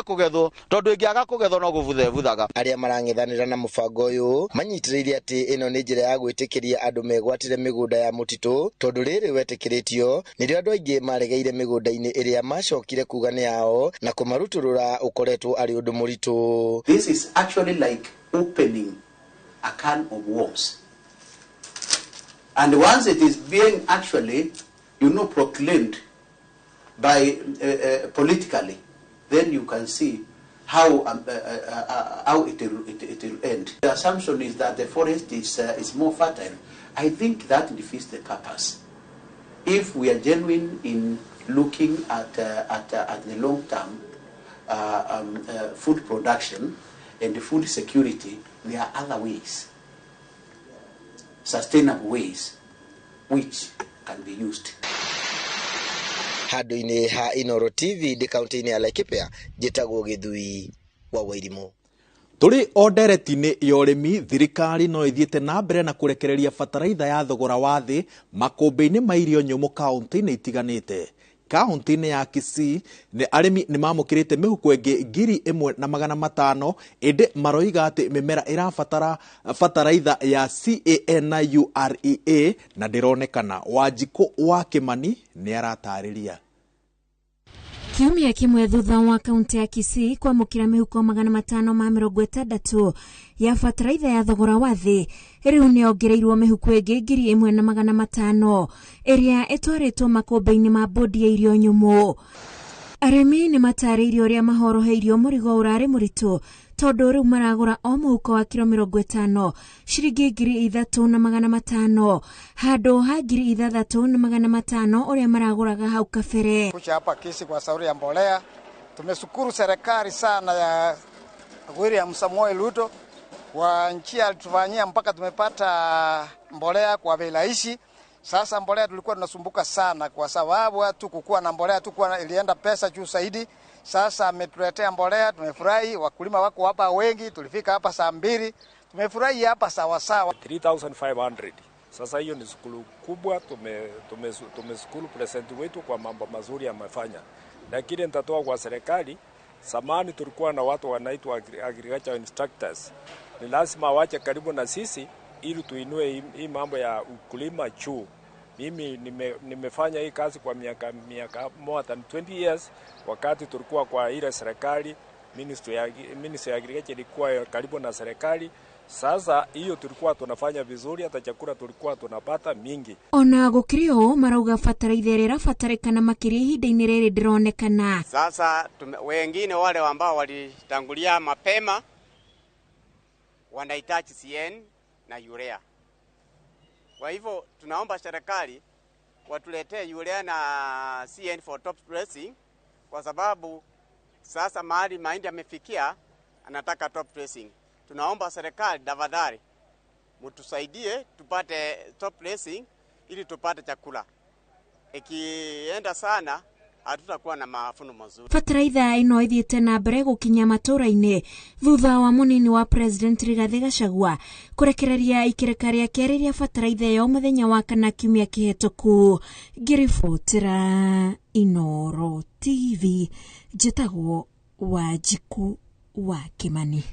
kugethwo tondu ingiaga kugethwo no gubuthaga. Aria marang'ethanira na mubango uyu manyitiriire ati ino ni njira ya gwitikiria andu megwatire migunda ya mutitu tondu riri wetikiritio nirio andu aingi maregeire migunda-ini iria macokire kuga ni yao na kumaruturura ukoretwo ari undu muritu. This is actually like opening a can of worms. And once it is being actually, proclaimed by politically, then you can see how it will end. The assumption is that the forest is more fertile. I think that defeats the purpose. If we are genuine in looking at the long-term food production and the food security, there are other ways, sustainable ways, which can be used. Handu-ini ha Inooro TV di kaunti-ini ya Laikipia jitagwo Githui wa Wairimu. Turi o ndereti-ini ya urimi, thirikari no ithiete na mbere na kurekereria bataraitha ya thogora wa thi makumbi-ini ma irio nyumu kaunti-ini itiganite. Kaunti-ini ya Kisii ni arimi ni mamukirite mihuko ingi 1,500 indi maroiga ati mimera irabatara bataraitha ya CANUREA na ndironekana. Wanjiku wa Kimani ni aratariria. Kiumia kimwe thutha wa kaunti ya Kisii kwamukira mihuko 560 ya bataraitha ya thogora wa thi, riu ni ongereirwo mihuko ingi 1,500 iria itwaritwo makumbi-ini ma bodi ya irio nyumu. Arimi ni matariirio ria mahoroheirio murigo urari muritu tondu riu maragura o muhuko wa kilo 50 shiringi 3,500 handu ha 3,500 uria maraguraga hau kabere. Kuja hapa Kisii kwa sauri ya mbolea, tumeshukuru serikali sana ya William Samoei Ruto kwa nchi alitufanyia mpaka tumepata mbolea kwa bei rahisi. Sasa mbolea tulikuwa tunasumbuka sana kwa sababu watu kukua na mbolea tu kwa ilienda pesa juu zaidi. Sasa ametuletea mbolea, tumefurahi. Wakulima wako hapa wengi, tulifika hapa saa 2, tumefurahi hapa sawa sawa. 3,500. Sasa hiyo ni shukuru kubwa, tumeshukuru president wetu kwa mambo mazuri amefanya. Lakini nitatoa kwa serikali, zamani tulikuwa na watu wanaitwa agriculture instructors. Ni lazima wache karibu na sisi ili tuinue hii mambo ya ukulima juu. Mimi nimefanya hii kazi kwa miaka more than 20 years. Wakati tulikuwa kwa ile serikali, Ministry ya Agriculture ilikuwa karibu na serikali. Sasa hiyo tulikuwa tunafanya vizuri, hata chakula tulikuwa tunapata mingi. Ona gukirio marauga bataraitha ira batarikana makiri ihinda-ini riri ndironekana. Sasa wengine wale ambao walitangulia mapema wanahitaji CN na urea. Kwa hivyo tunaomba serikali watuletee urea na CN for top dressing, kwa sababu sasa mahali mahindi yamefikia anataka top dressing. Tunaomba serikali tafadhali mtusaidie tupate top dressing ili tupate chakula. Ikienda sana hatutakuwa na mafuno mazuri. Bataraitha ino ithiete na mbere gukinya matura-ini thutha wa munini wa president Rigathi Gachagua kurekereria ikireka ria keri ria bataraitha yo muthenya wa kana kiumia kihituku. Ngiribotera Inooro TV njitagwo Wanjiku wa Kimani.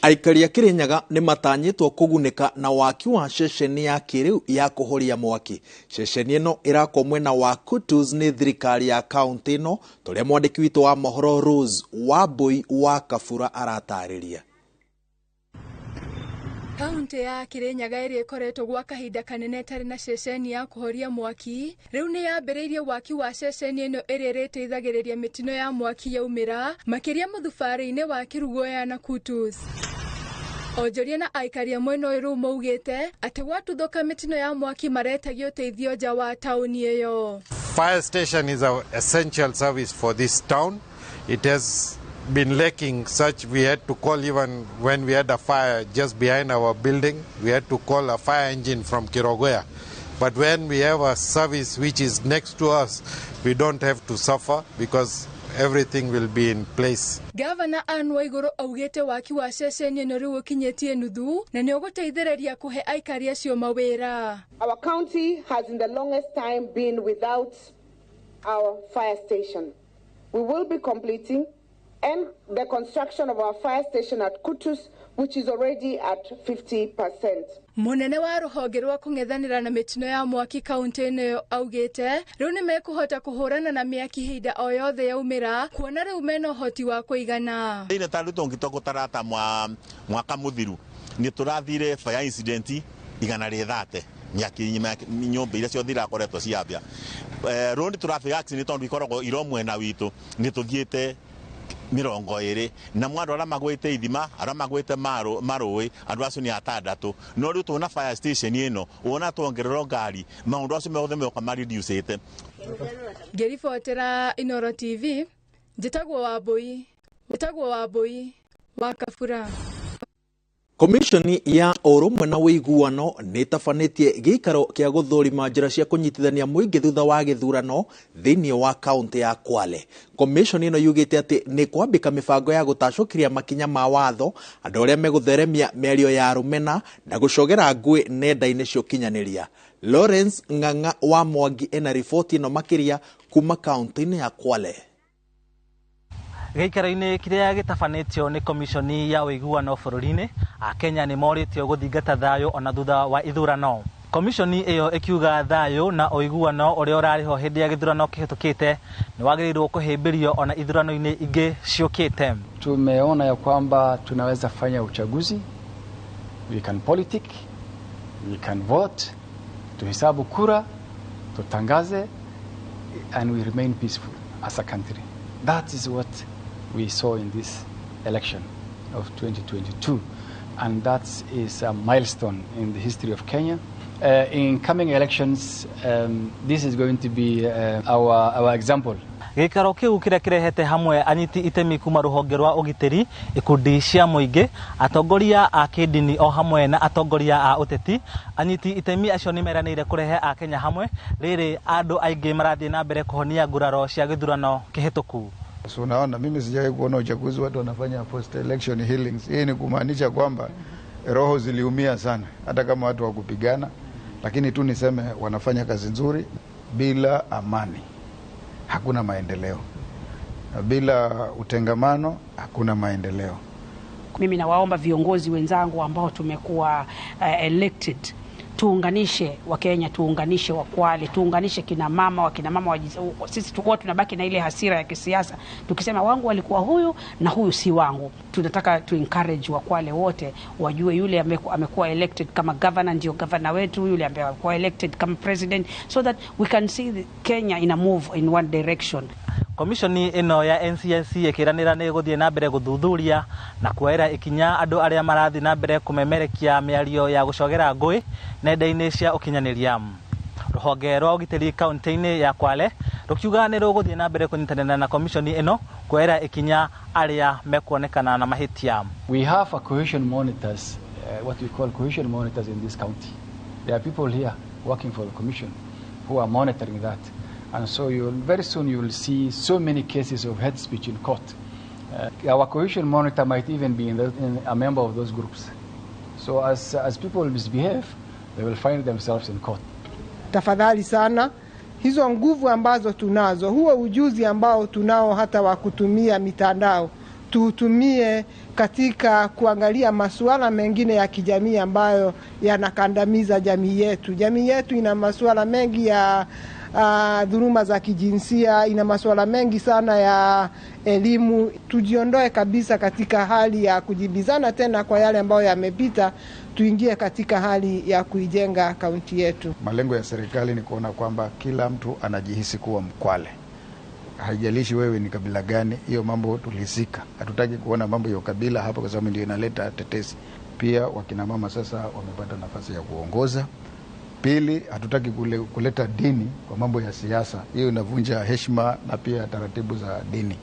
Aikari a Kirinyaga ni matanyitwo kuguneka na waki wa ceceni ya kiriu ya kuhoria mwaki. Ceceni ino irako mwena wa Kutus ni thirikari ya kaunti ino, turia mwandiki witu wa mohoro Rose Wambui wa Kabura aratariria. Kaunti ya Kirinyaga iri ikoretwo gwa kahinda kanene tari na ceceni ya kuhoria mwaki, riu ni yambiriirie waki wa ceceni ino iri riteithagiriria mitino ya mwaki yaumira makiria muthubari-ini wa Kirugoya na Kutus. Onjoria na aikari mwena uyu maugite ati watuthoka mitino ya mwaki maretagio teithio nja wa tauni iyo. Fire station is an essential service for this town. It has been lacking such. We had to call, even when we had a fire just behind our building, we had to call a fire engine from Kirogoya. But when we have a service which is next to us, we don't have to suffer because everything will be in place. Governor Anne Waiguru augite waki wa ceceni ino riu ukinyetie nuthu na ni uguteithĩrĩria kuhe aikari acio mawĩra. Our county has in the longest time been without our fire station. We will be completing and the construction of our fire station at Kutus, which is already at 50%. Munene wa ruhonge rwa kung'ethanira na mitino ya mwaki kaunti-ini yo augite riu ni mekuhota kuhurana na miaki hinda o yothe yaumira kuona riu mena uhoti wa kuigana. Ine tandu tongitogutarata mwaka muthiru ni turathire fire incident igana rithate nyaki nyombe iria ciothe irakoretwo ciambia road traffic accident tondu ikoragwo iromwe na witu ni tuthiete 20 na mwandu ara magwite ithima ara magwite marui andu acio ni 6 no riu tuna fire station ino wona twongerero ngari maundu acio mothe meoka reducete. Ngiribotera Inooro TV njitagwo Wambui wa Kabura. Komishoni ya Urumwe na Wiguano nitafanĩtie gĩikaro kĩa gũthũrima njĩra cia kũnyitithania mũingĩ thutha wa gĩthurano thĩinĩ wa kaunti ya Kwale. Komishoni ĩno yugĩte atĩ nĩ kwambĩka mĩbango ya gũtacũkĩria makinya ma watho andũ arĩa megũtheremia mĩario ya rũmena na gũcogera ngũĩ nenda-inĩ cia ũkinyanĩria. Lawrence Ng'ang'a wa Mwangi ena riboti ĩno makĩria kuma kaunti-inĩ ya Kwale. Gĩikaro-inĩ kĩrĩa gĩtabanĩtio nĩ komishoni ya ũiguano bũrũri-inĩ, Akenya nĩ morĩtio gũthingata thayũ ona thutha wa ithurano. Komishoni ĩyo ĩkiuga thayũ na ũiguano ũrĩa ũrarĩ ho hĩndĩ ya gĩthurano kĩhĩtũkĩte nĩ wagĩrĩirwo kũhĩmbĩrio ona ithurano-inĩ ingĩ ciũkĩte. Tumeona ya kwamba tunaweza fanya uchaguzi, we can politic, we can vote, tuhesabu kura, tutangaze, and we remain peaceful as a country. That is what we saw in this election of 2022, and that is a milestone in the history of Kenya. In coming elections, this is going to be our example. Gĩikaro kĩu kĩrĩa kĩrehete hamwe anyiti itemi kuma rũhonge rwa ũgitĩri, ikundi cia mũingĩ, atongoria a kĩndini o hamwe na atongoria a ũteti. Anyiti itemi acio nĩ meranĩire kũrehe Akenya hamwe rĩrĩ andũ aingĩ marathiĩ na mbere kũhonia nguraro cia gĩthurano kĩhĩtũku. So unaona, mimi sijawahi kuona uchaguzi watu wanafanya post election healings. Hii ni kumaanisha kwamba roho ziliumia sana, hata kama watu wakupigana, lakini tu niseme wanafanya kazi nzuri. Bila amani hakuna maendeleo, bila utengamano hakuna maendeleo. Mimi nawaomba viongozi wenzangu ambao tumekuwa elected, tuunganishe Wakenya, tuunganishe Wakwale, tuunganishe kina mama sisi tulikuwa tunabaki na ile hasira ya kisiasa tukisema wangu walikuwa huyu na huyu si wangu. Tunataka tu encourage Wakwale wote wajue yule amekuwa elected kama governor ndio governor wetu, yule amekuwa elected kama president, so that we can see Kenya in a move in one direction. Komishoni ĩno ya NCNC ĩkĩranĩra nĩ gũthiĩ na mbere gũthuthuria na kuoera ikinya andũ arĩa marathiĩ na mbere kũmemerekia mĩario ya gũcogera ngũĩ nenda-inĩ cia ũkinyanĩria. Rũhonge rwa ũgitĩri kaunti-inĩ ya Kwale rũkiuga nĩ rũgũthiĩ na mbere kũnyitanĩra na komishoni ĩno kuoera ikinya arĩa mekuonekana na mahĩtia. We have a cohesion monitors, what we call cohesion monitors in this county. There are people here working for the commission who are monitoring that. And so very soon you will see so many cases of hate speech in court. Our cohesion monitor might even be in a member of those groups. So as people misbehave, they will find themselves in court. Tafadhali sana, hizo nguvu ambazo tunazo, huo ujuzi ambao tunao hata wa kutumia mitandao, tutumie katika kuangalia masuala mengine ya kijamii ambayo yanakandamiza jamii yetu. Jamii yetu ina masuala mengi ya dhuluma za kijinsia, ina masuala mengi sana ya elimu. Tujiondoe kabisa katika hali ya kujibizana tena kwa yale ambayo yamepita, tuingie katika hali ya kuijenga kaunti yetu. Malengo ya serikali ni kuona kwamba kila mtu anajihisi kuwa Mkwale. Haijalishi wewe ni kabila gani, hiyo mambo tulisika. Hatutaki kuona mambo ya kabila hapa kwa sababu ndio inaleta tetesi. Pia wakina mama sasa wamepata nafasi ya kuongoza. Pili, hatutaki kuleta dini kwa mambo ya siasa. Hiyo inavunja heshima na pia taratibu za dini.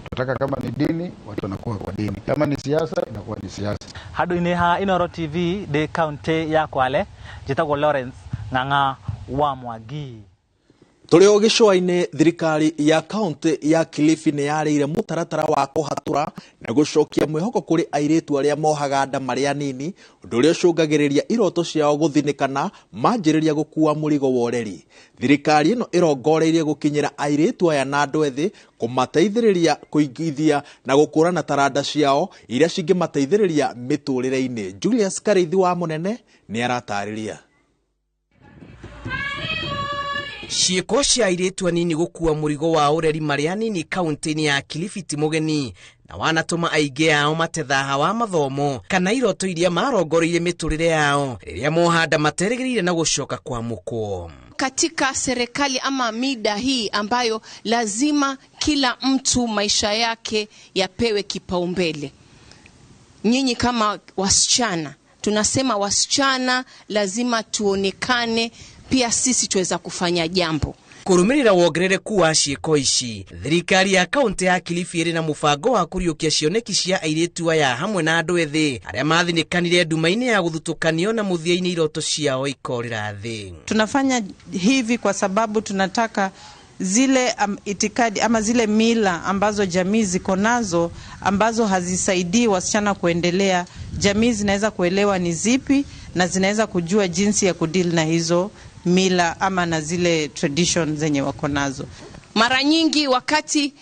Tunataka kama ni dini, watu wanakuwa kwa dini. Kama ni siasa, inakuwa ni siasa. Handũ-inĩ ha Inooro TV de kaunti ya Kwale, njĩtagwo Lawrence Ng'ang'a wa Mwangi. Tuli o gicua-ini thirikari ya kaunti ya Kilifi ni yarire mutaratara wa kuhatura na gucokia mwihoko kuri airitu aria mohaga nda mari anini undu uria ucungagiriria iroto ciao guthinikana manjiriria gukua murigo wa ureri. Thirikari ino irongoreirie gukinyira airitu aya na andu ethi kumateithiriria kuigithia na gukurana taranda ciao iria cingimateithiriria miturire-ini. Julius Karithi wa Munene ni aratariria. Ciiko cia airitu anini gukua murigo wa ureri mari anini kaunti-ini ya Kilifi ti mugeni na wanatuma aingi ao matethaha wa mathomo kana iroto iria marongoreire miturire yao riria mohanda materigirire na gucoka kwa muko. Katika serikali ama mida hii ambayo lazima kila mtu maisha yake yapewe kipaumbele, nyinyi kama wasichana, tunasema wasichana lazima tuonekane pia sisi tuweza kufanya jambo. Kurumirira wongerereku wa ciiko ici, thirikari ya kaunti ya Kilifi iri na mubango wa kuriukia cioneki cia airitu aya hamwe na andu ethi aria mathinikanire nduma-ini ya guthutukanio na muthia-ini iroto ciao ikorera thi. Tunafanya hivi kwa sababu tunataka zile itikadi ama zile mila ambazo jamii ziko nazo ambazo hazisaidii wasichana kuendelea, jamii zinaweza kuelewa ni zipi na zinaweza kujua jinsi ya kudeal na hizo mila ama na zile tradition zenye wako nazo. Mara nyingi wakati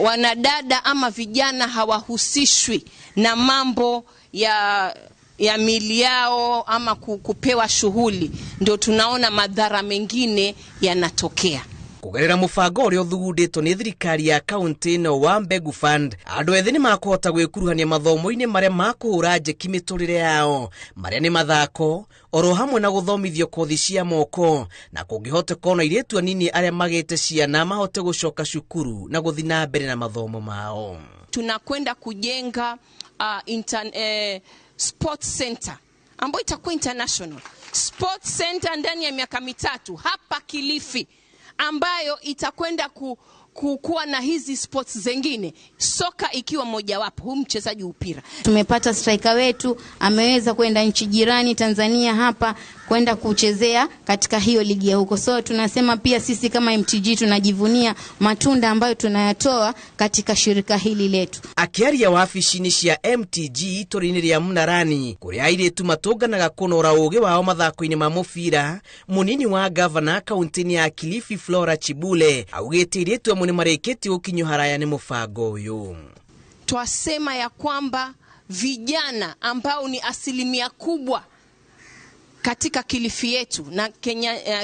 wanadada ama vijana hawahusishwi na mambo ya mili yao ama kupewa shughuli, ndio tunaona madhara mengine yanatokea. Kugerera mubango uria uthugunditwo ni thirikari ya kaunti ino wa Mbegu Fund, andu ethi ni makuhota gwikuruhania mathomo-ini maria makuhura njeki miturire yao maria ni mathako oro hamwe na guthomithio kothi cia moko na kungihoteka ona airitu anini aria magite ciana mahote gucoka cukuru na guthi na mbere na mathomo mao. Tunakwenda kujenga sports center ambayo itakuwa international sports center ndani ya miaka 3 hapa Kilifi, ambayo itakwenda kuwa na hizi sports zengine, soka ikiwa mojawapo. Huyu mchezaji mpira tumepata striker wetu ameweza kwenda nchi jirani Tanzania hapa kwenda kuchezea katika hiyo ligi ya huko. So tunasema pia sisi kama MTG tunajivunia matunda ambayo tunayatoa katika shirika hili letu. Akiaria wabici-ini cia MTG torini ria Munarani kuria airitu matunganaga kunora ugi wao mathako-ini ma mubira, munini wa governor kaunti-ini ya Kilifi Flora Chibule augite airitu amwe ni marikiti ukinyu haraya ni mubango uyu. Twasema ya kwamba vijana ambao ni asilimia kubwa katika Kilifi yetu na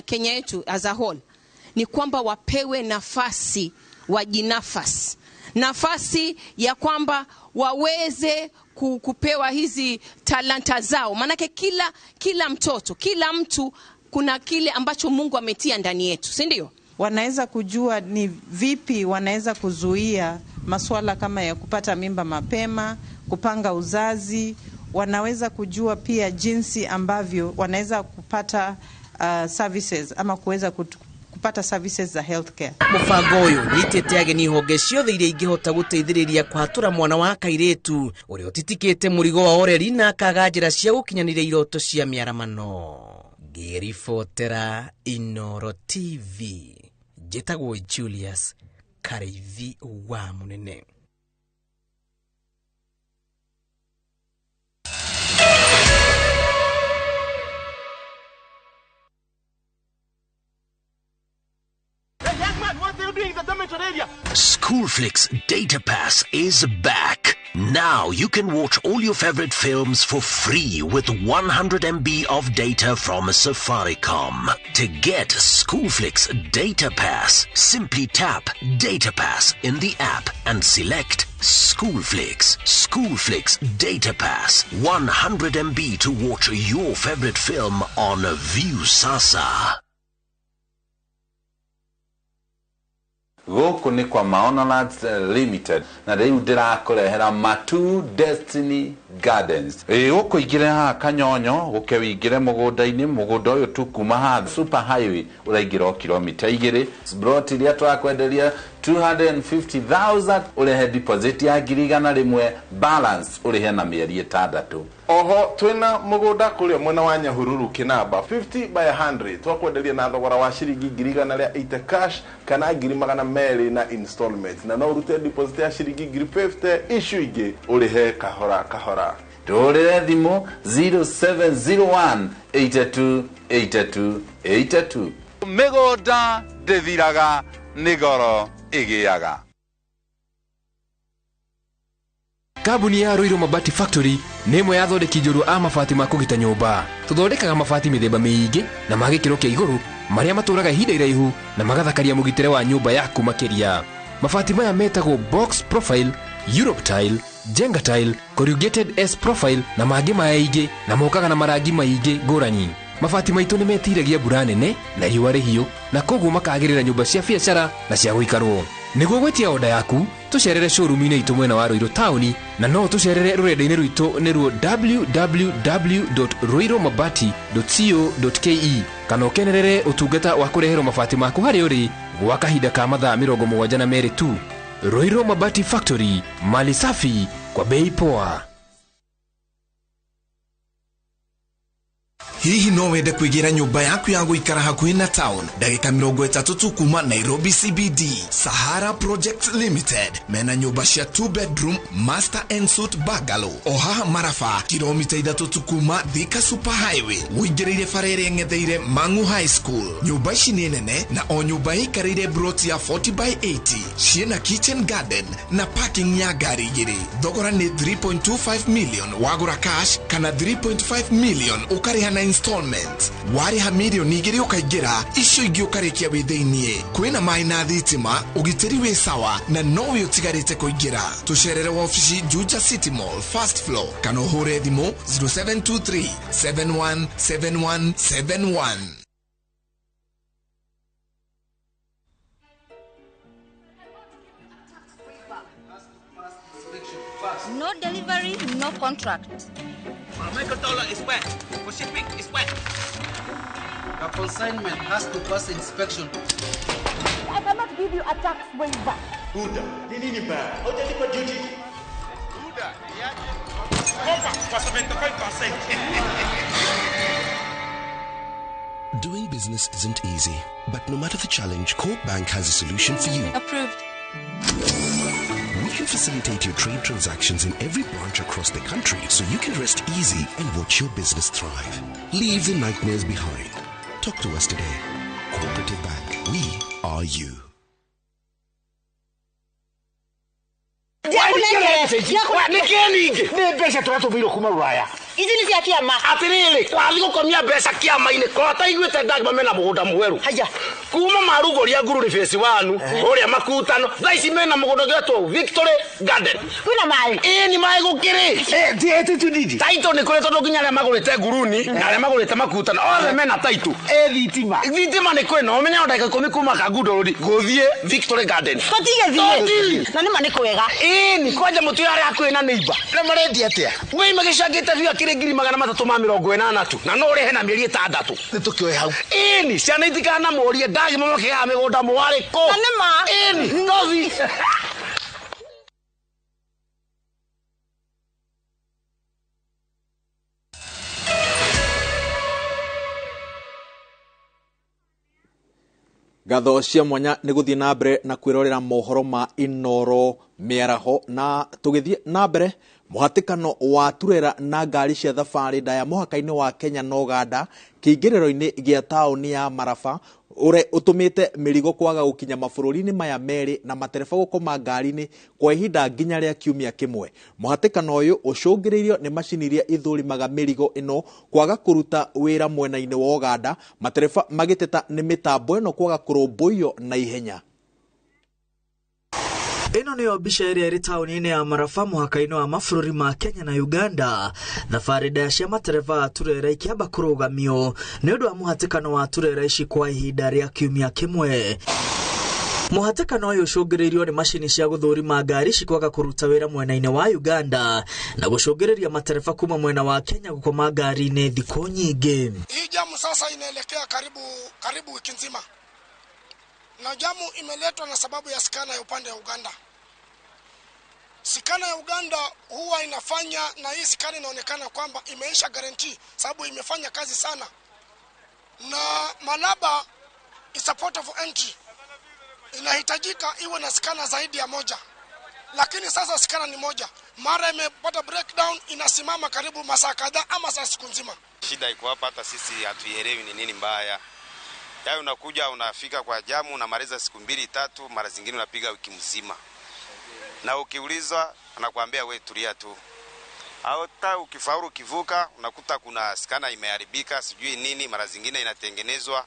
Kenya yetu as a whole, ni kwamba wapewe nafasi, nafasi ya kwamba waweze kupewa hizi talanta zao. Manake kila mtoto, kila mtu kuna kile ambacho Mungu ametia ndani yetu, si ndio? Wanaweza kujua ni vipi wanaweza kuzuia masuala kama ya kupata mimba mapema, kupanga uzazi. Wanaweza kujua pia jinsi ambavyo wanaweza kupata services ama kuweza kupata services za healthcare. Mubango uyu niteteage ni honge ciothe iria ingihota guteithiriria kwatura mwana wa kairetu uria utitikite murigo wa ureri na akaga njira cia gukinyanira iroto cia miaramano. Ngiribotera Inooro TV, njitagwo Julius Karithi wa Munene. Schoolflix Data Pass is back. Now you can watch all your favorite films for free with 100 MB of data from Safaricom. To get Schoolflix Data Pass, simply tap Data Pass in the app and select Schoolflix. Schoolflix Data Pass, 100 MB to watch your favorite film on View Sasa. Goko ni kwa Maonalands Limited na riu ndirakurehera Matu Destiny Gardens. Goko igire ha Kanyonyo, guke wigire mugunda-ini, mugunda uyu tu kuma ha Super Highway uraigiro kilomita 2. Brot iria twakwenderia 250,000 urehe deposit ya girigana rimwe, balance urehe na mieri 6. Oho twina mugunda kuria mwena wa Nyahururu Kinamba 50 by 100 twakwenderia na thogora wa ciringi girigana ria 80 cash kana ngiri magana meri na installment, na no urute deposit ya ciringi ngiri 50 issue ingi urihe kahora kahora. Turire thimu 0701 828282. Migunda ndithiraga nigoro igiaga. Kambuni ya Inooro Mabati Factory nĩ ĩmwe ya thondeki njũru a mabati ma kũgita nyũmba. Tũthondekaga mabati mĩthemba mĩingĩ na ma gĩkĩro kĩa igũrũ marĩa matũraga ihinda iraihu na magathakaria mũgitĩre wa nyũmba yaku makĩria. Mabati maya metagwo box profile, Europe tile, Jenga tile, corrugated S profile na mangĩ maingĩ, na mokaga na marangi maingĩ ngũrani. Mabati maitũ nĩ metiragia mbura nene na riũa rĩhiũ, na koguo makagĩrĩra nyũmba cia biacara na cia gũikarwo. Nĩguo gwetia oda yaku, tũcerere showroom-inĩ itũ mwena wa Ruiru Town, na no tũcerere rũrenda-inĩ rwitũ nĩruo www.ruiromabati.co.ke, kana ũkenerere ũtungata wa kũreherwo mabati maku harĩa ũrĩ gwa kahinda ka mathaa 72 tu. Inooro Mabati Factory, mali safi kwa bei poa. Hihi no wende kuigira nyumba yaku ya guikara hakuhi na town ndagika 30 tu kuma Nairobi CBD? Sahara Project Limited mena nyumba cia 2 bedroom master and suite bungalow ohaha Marafa, kilomita 3 tu kuma Thika Super Highway uingireire farere ngetheire Mangu High School. Nyumba ici ni nene na o nyumba ikarire broti ya 40 by 80 ciena kitchen garden na parking ya gari igiri. Thogora ni 3.25 million wagura cash kana 3.5 million ukariha na installment. Wariha milioni igiri ukaingira icio ingi ukarikia witheinie. Kwina mai na thitima, ugitiri wi sawa na nowe utigarite kuingira. Tucerere wafici Juja City Mall first floor kana uhure thimu 0723 717171. No delivery, no contract. Michael dollar is wet. For shipping is wet. The consignment has to pass inspection. I cannot give you a tax waiver. Buddha, nini ba? Hujalipa duty. Buddha, niaje? Kwa 75%. Doing business isn't easy, but no matter the challenge, Corp Bank has a solution for you. Approved. We can facilitate your trade transactions in every branch across the country so you can rest easy and watch your business thrive. Leave the nightmares behind. Talk to us today. Cooperative Bank. We are you. Izi ni cia kiama. Atiriri, wathi gukomia mbeca kiama-ini kota igwite ndagima mena mugunda mweru. Haya. Kuma marugoria ngururi face wanu, uria makutano. Thaici mena mugunda getwo Victory Garden. Kwina mai. Ni mai gukiri. Ndiete tudidi. Taito ni kure tondu nginya magurite nguruni, na aria magurite makutano. Othe mena taito. Thitima. Thitima ni kwina omenya ndagika 10 kuma kagundo rudi. Guthie Victory Garden. Totige thie. Na nima ni kwega. Ni kwaja mutu yari akwina neighbor. Na marendi atia. Wei magicangite via ngiri 380 tu na no rehe na mieri 6 nitukioe hau ini ciana itikana morie ndagi momokiga migunda mwari ko na nima ini novi Gatho cia mwanya nĩ gũthiĩ na mbere na kwĩrorera mohoro ma Inooro Miaraho, na tũgĩthiĩ na mbere mũhatĩkano wa turera na ngari cia thabarĩ ndaya mũhaka-inĩ wa Kenya na Uganda kĩingĩrĩro-inĩ gĩa taũni ya Marafa ũrĩa ũtũmĩte mĩrigo kwaga gũkinya mabũrũri-inĩ maya merĩ na matereba gũkoma ngari-inĩ kwa ihinda nginya rĩa kiumia kĩmwe. Mũhatĩkano ũyũ ũcũngĩrĩirio nĩ macini iria ithũrimaga mĩrigo ĩno kwaga kũruta wĩra mwena-inĩ wa Uganda, matereba magĩteta nĩ mĩtambo ĩno kwaga kũrũmbũiyo na ihenya. Ino niyo mbica ĩrĩa ĩrĩ taũni-inĩ ya Marafa mũhaka-inĩ wa mabũrũri ma Kenya na Uganda. Thabarĩ ndaya cia matereba turera ikĩamba kũrũgamio nĩ ũndũ wa mũhatĩkano wa turera ici kwa ihinda rĩa kiumia kĩmwe. Mũhatĩkano ũyũ ũcũngĩrĩirio nĩ macini cia gũthũrima ngari cikwaga kũruta wĩra mwena-inĩ wa Uganda na gũcũngĩrĩria matereba kuma mwena wa Kenya gũkoma ngari-inĩ thikũ nyingĩ. Hii jamu sasa inaelekea karibu wiki nzima. na jamu imeletwa na sababu ya skana ya upande ya Uganda. Skana ya Uganda huwa inafanya, na hii skana inaonekana kwamba imeisha guarantee sababu imefanya kazi sana. Na Malaba is a port of entry, inahitajika iwe na skana zaidi ya moja, lakini sasa skana ni moja. Mara imepata breakdown, inasimama karibu masaa kadhaa ama saa siku nzima. Shida iko hapa, hata sisi hatuielewi ni nini mbaya. Yaani unakuja unafika kwa jamu unamaliza siku 2-3, mara zingine unapiga wiki mzima. Na ukiulizwa anakuambia wewe tulia tu. Hata ukifaulu kivuka unakuta kuna skana imeharibika, sijui nini, mara zingine inatengenezwa.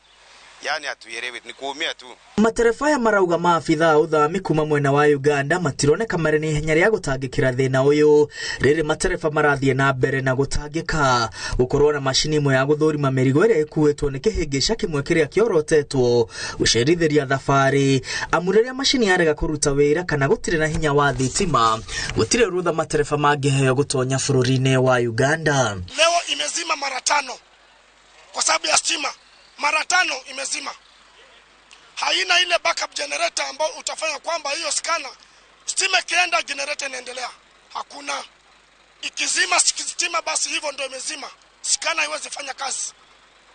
Yani hatuielewi, ni kuumia tu. Matereba ya marauga maabitha uthami kuma mwena wa Uganda matironeka marĩ na ihenya rĩa gũtangĩkĩra thĩna ũyũ. Rĩrĩ matereba marathiĩ na mbere na gũtangĩka. Gũkorwo na macini imwe ya gũthũrima mĩrigo ĩrĩa ĩkuĩtwo nĩ kĩhĩngĩca kĩmwe kĩrĩa kĩorotetwo gũcerithĩria thabarĩ. Amu rĩrĩa macini yarega kũruta wĩra kana gũtirĩ na hinya wa thitima, gũtirĩ rutha matereba mangĩheo gũtonya bũrũri-inĩ wa Uganda. Leo imezima mara 5 kwa sababu ya stima. Mara 5 imezima. Haina ile backup generator ambao utafanya kwamba hiyo skana stima kienda generator inaendelea. Hakuna. Ikizima stima basi hivyo ndio imezima. Skana haiwezi fanya kazi.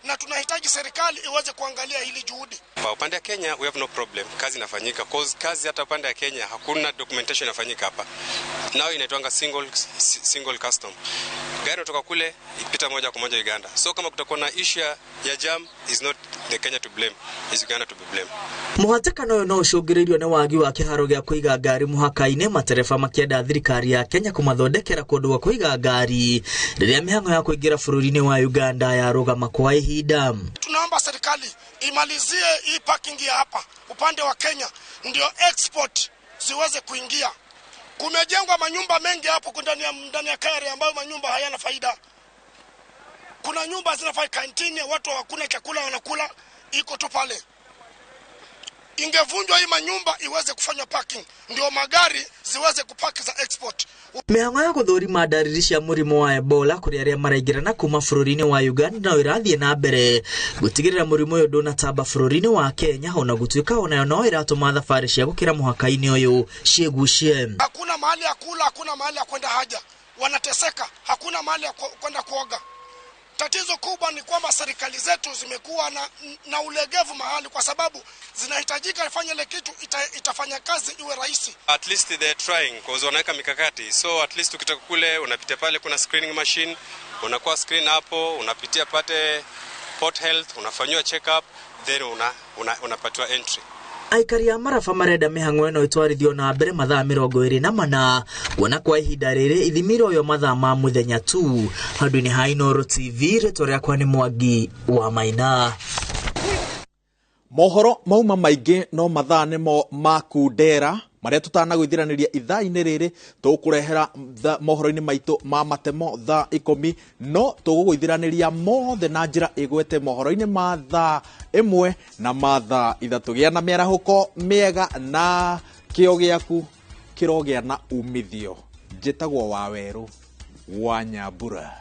Na tunahitaji serikali iweze kuangalia hili juhudi. Kwa upande wa Kenya we have no problem. Kazi inafanyika. Cause kazi hata upande wa Kenya hakuna documentation inafanyika hapa. Nao inaitwanga single custom. Gari kutoka kule ipita moja kwa moja Uganda. So kama kutakuwa na issue ya jam, is not the Kenya to blame, is Uganda to be blame. Mũhatĩkano ũyũ no ũcũngĩrĩirio nĩ wagi wa kĩharo gĩa kũiga ngari mũhaka-inĩ, matereba makĩenda thirikari ya Kenya kũmathondekera kũndũ gwa kũiga ngari rĩrĩa mĩhang'o ya kũingĩra bũrũri-inĩ wa Uganda yarũgama kwa ihinda. Tunaomba serikali imalizie hii parking ya hapa upande wa Kenya ndio export ziweze kuingia. Kumejengwa manyumba mengi hapo ndani ya Kare ambayo manyumba hayana faida. Kuna nyumba zinafai kantini, watu hakuna chakula wanakula, iko tu pale. Ingevunjwa hii manyumba iweze kufanya parking ndio magari ziweze kupaki za export. Mĩhang'o ya gũthũrima ndariri cia mũrimũ wa Ebola kũrĩ arĩa maraingĩrana kuma bũrũri-inĩ wa Uganda no ĩrathiĩ na mbere gũtigĩrĩra mũrimũ ũyũ ndũnatamba bũrũri-inĩ wa Kenya, ona gũtuĩka onayo no ĩratũma thabarĩ cia gũkĩra mũhaka-inĩ ũyũ ciĩgucie. Hakuna mahali ya kula, hakuna mahali ya kwenda haja. Wanateseka, hakuna mahali ya kwenda kuoga. Tatizo kubwa ni kwamba serikali zetu zimekuwa na ulegevu mahali, kwa sababu zinahitajika ifanye ile kitu itafanya kazi iwe rahisi. At least they're trying cause wanaweka mikakati. So at least ukitoka kule unapitia pale kuna screening machine, unakuwa screen hapo, unapitia pate port health, unafanywa check up, then unapatiwa entry. Aikari a maraba marenda mĩhang'o ĩno ĩtwarithio na mbere mathaa 24 kuona kwa ihinda rĩrĩ ithimiro yo mathaa ma mũthenya tu. Handũ-inĩ ha Inooro TV, rĩtwa rĩakwa nĩ Mwangi wa Maina. Mohoro mauma maingĩ no mathaa nĩmo makundera marĩa tũtanagũithiranĩria ithaa-inĩ rĩrĩ tũkũrehera mohoro-inĩ maitũ ma matemo thaa 10, no tũgũgũithiranĩria mothe na njĩra ĩgwete mohoro-inĩ ma thaa 1 na ma thaa 3. Gĩa na mĩarahũko mĩega na kĩo gĩaku kĩrogĩa na umithio. Njĩtagwo wa Werũ wa Nyambura.